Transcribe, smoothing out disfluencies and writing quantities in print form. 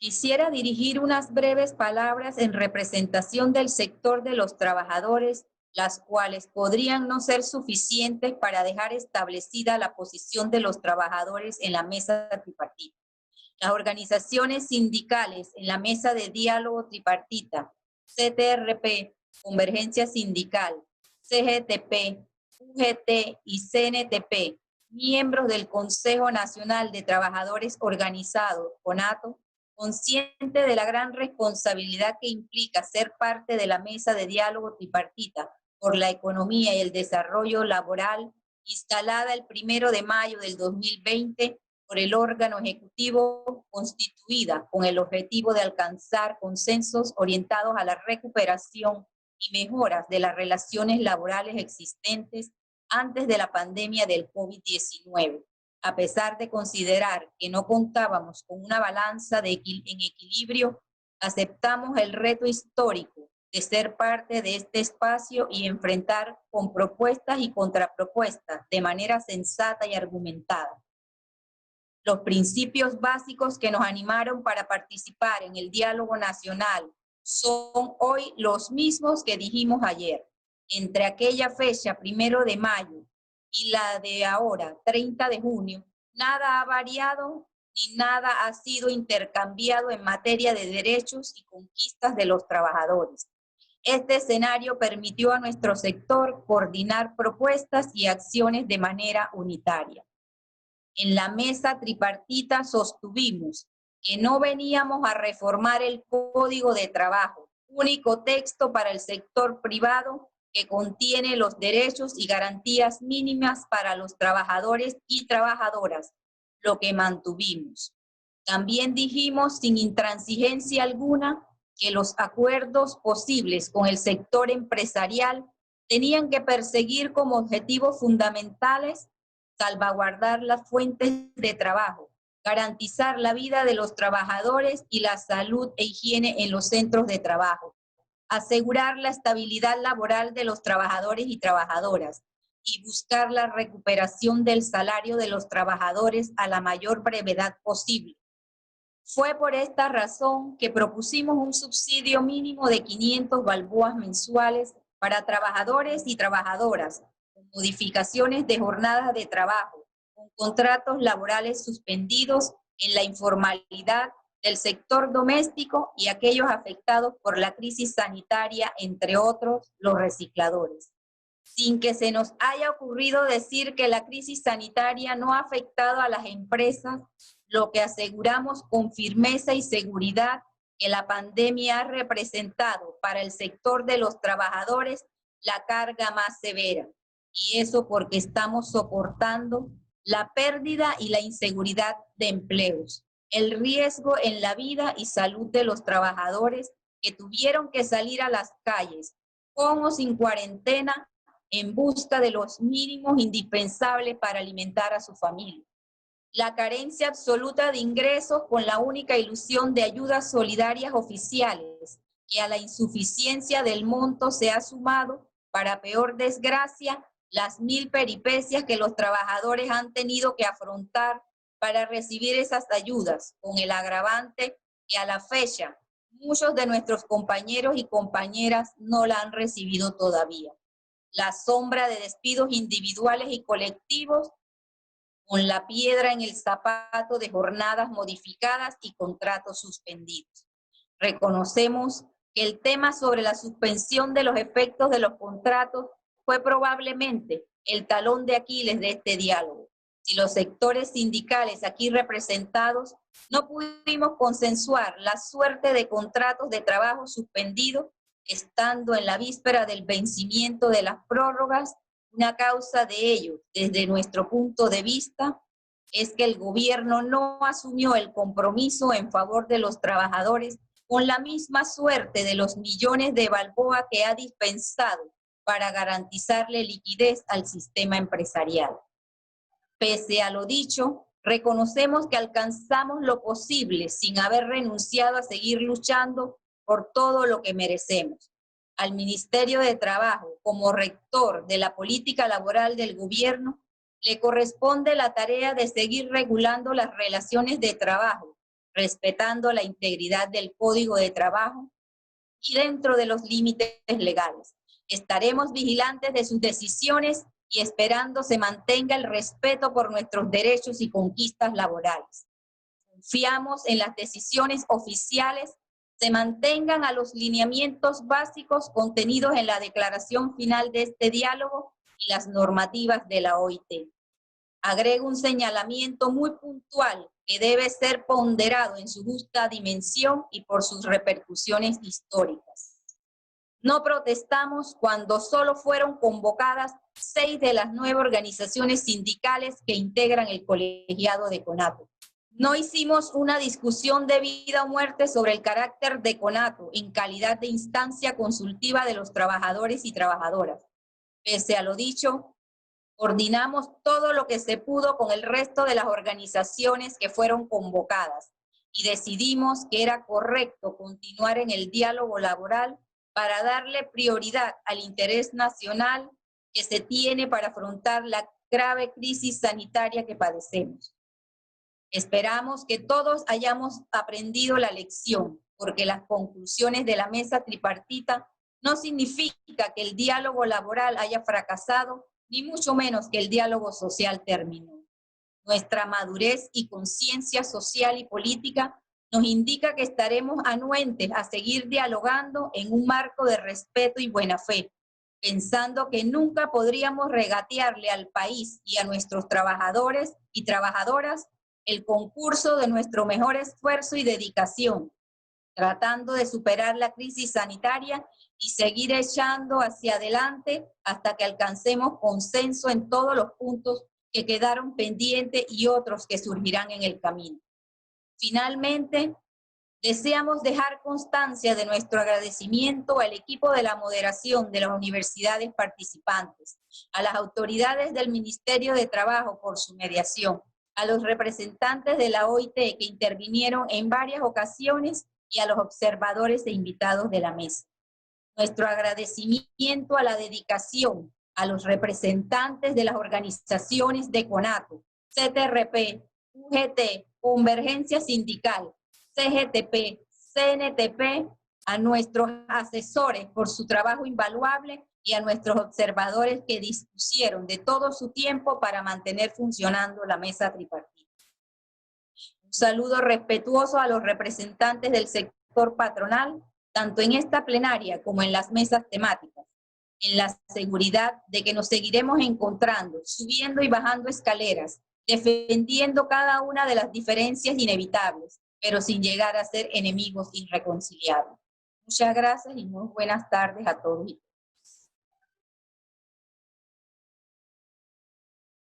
Quisiera dirigir unas breves palabras en representación del sector de los trabajadores, las cuales podrían no ser suficientes para dejar establecida la posición de los trabajadores en la mesa tripartita. Las organizaciones sindicales en la mesa de diálogo tripartita, CTRP, Convergencia Sindical, CGTP, UGT y CNTP, miembros del Consejo Nacional de Trabajadores Organizados, CONATO, consciente de la gran responsabilidad que implica ser parte de la mesa de diálogo tripartita por la economía y el desarrollo laboral, instalada el 1 de mayo del 2020 por el órgano ejecutivo, constituida con el objetivo de alcanzar consensos orientados a la recuperación y mejoras de las relaciones laborales existentes antes de la pandemia del COVID-19. A pesar de considerar que no contábamos con una balanza en equilibrio, aceptamos el reto histórico de ser parte de este espacio y enfrentar con propuestas y contrapropuestas de manera sensata y argumentada. Los principios básicos que nos animaron para participar en el diálogo nacional son hoy los mismos que dijimos ayer. Entre aquella fecha, 1 de mayo, y la de ahora, 30 de junio, nada ha variado ni nada ha sido intercambiado en materia de derechos y conquistas de los trabajadores. Este escenario permitió a nuestro sector coordinar propuestas y acciones de manera unitaria. En la mesa tripartita sostuvimos que no veníamos a reformar el Código de Trabajo, único texto para el sector privado que contiene los derechos y garantías mínimas para los trabajadores y trabajadoras, lo que mantuvimos. También dijimos sin intransigencia alguna que los acuerdos posibles con el sector empresarial tenían que perseguir como objetivos fundamentales salvaguardar las fuentes de trabajo, garantizar la vida de los trabajadores y la salud e higiene en los centros de trabajo, asegurar la estabilidad laboral de los trabajadores y trabajadoras y buscar la recuperación del salario de los trabajadores a la mayor brevedad posible. Fue por esta razón que propusimos un subsidio mínimo de 500 balboas mensuales para trabajadores y trabajadoras, con modificaciones de jornadas de trabajo, con contratos laborales suspendidos en la informalidad del sector doméstico y aquellos afectados por la crisis sanitaria, entre otros, los recicladores. Sin que se nos haya ocurrido decir que la crisis sanitaria no ha afectado a las empresas, lo que aseguramos con firmeza y seguridad que la pandemia ha representado para el sector de los trabajadores la carga más severa. Y eso porque estamos soportando la pérdida y la inseguridad de empleos, el riesgo en la vida y salud de los trabajadores que tuvieron que salir a las calles, con o sin cuarentena, en busca de los mínimos indispensables para alimentar a su familia. La carencia absoluta de ingresos con la única ilusión de ayudas solidarias oficiales, que a la insuficiencia del monto se ha sumado, para peor desgracia, las 1000 peripecias que los trabajadores han tenido que afrontar para recibir esas ayudas, con el agravante que a la fecha muchos de nuestros compañeros y compañeras no la han recibido todavía. La sombra de despidos individuales y colectivos, con la piedra en el zapato de jornadas modificadas y contratos suspendidos. Reconocemos que el tema sobre la suspensión de los efectos de los contratos fue probablemente el talón de Aquiles de este diálogo. Si los sectores sindicales aquí representados no pudimos consensuar la suerte de contratos de trabajo suspendidos, estando en la víspera del vencimiento de las prórrogas, una causa de ello, desde nuestro punto de vista, es que el gobierno no asumió el compromiso en favor de los trabajadores con la misma suerte de los millones de balboa que ha dispensado para garantizarle liquidez al sistema empresarial. Pese a lo dicho, reconocemos que alcanzamos lo posible sin haber renunciado a seguir luchando por todo lo que merecemos. Al Ministerio de Trabajo, como rector de la política laboral del gobierno, le corresponde la tarea de seguir regulando las relaciones de trabajo respetando la integridad del Código de Trabajo y dentro de los límites legales. Estaremos vigilantes de sus decisiones y esperando se mantenga el respeto por nuestros derechos y conquistas laborales. Confiamos en las decisiones oficiales se mantengan a los lineamientos básicos contenidos en la declaración final de este diálogo y las normativas de la OIT. Agrego un señalamiento muy puntual que debe ser ponderado en su justa dimensión y por sus repercusiones históricas. No protestamos cuando solo fueron convocadas 6 de las 9 organizaciones sindicales que integran el colegiado de CONATO. No hicimos una discusión de vida o muerte sobre el carácter de CONATO en calidad de instancia consultiva de los trabajadores y trabajadoras. Pese a lo dicho, coordinamos todo lo que se pudo con el resto de las organizaciones que fueron convocadas y decidimos que era correcto continuar en el diálogo laboral para darle prioridad al interés nacional que se tiene para afrontar la grave crisis sanitaria que padecemos. Esperamos que todos hayamos aprendido la lección, porque las conclusiones de la mesa tripartita no significa que el diálogo laboral haya fracasado, ni mucho menos que el diálogo social terminó. Nuestra madurez y conciencia social y política nos indica que estaremos anuentes a seguir dialogando en un marco de respeto y buena fe, pensando que nunca podríamos regatearle al país y a nuestros trabajadores y trabajadoras el concurso de nuestro mejor esfuerzo y dedicación, tratando de superar la crisis sanitaria y seguir echando hacia adelante hasta que alcancemos consenso en todos los puntos que quedaron pendientes y otros que surgirán en el camino. Finalmente, deseamos dejar constancia de nuestro agradecimiento al equipo de la moderación de las universidades participantes, a las autoridades del Ministerio de Trabajo por su mediación, a los representantes de la OIT que intervinieron en varias ocasiones y a los observadores e invitados de la mesa. Nuestro agradecimiento a la dedicación a los representantes de las organizaciones de CONATO, CTRP, UGT, Convergencia Sindical, CGTP, CNTP, a nuestros asesores por su trabajo invaluable y a nuestros observadores que dispusieron de todo su tiempo para mantener funcionando la mesa tripartita. Un saludo respetuoso a los representantes del sector patronal, tanto en esta plenaria como en las mesas temáticas, en la seguridad de que nos seguiremos encontrando, subiendo y bajando escaleras, defendiendo cada una de las diferencias inevitables, pero sin llegar a ser enemigos irreconciliables. Muchas gracias y muy buenas tardes a todos y todas.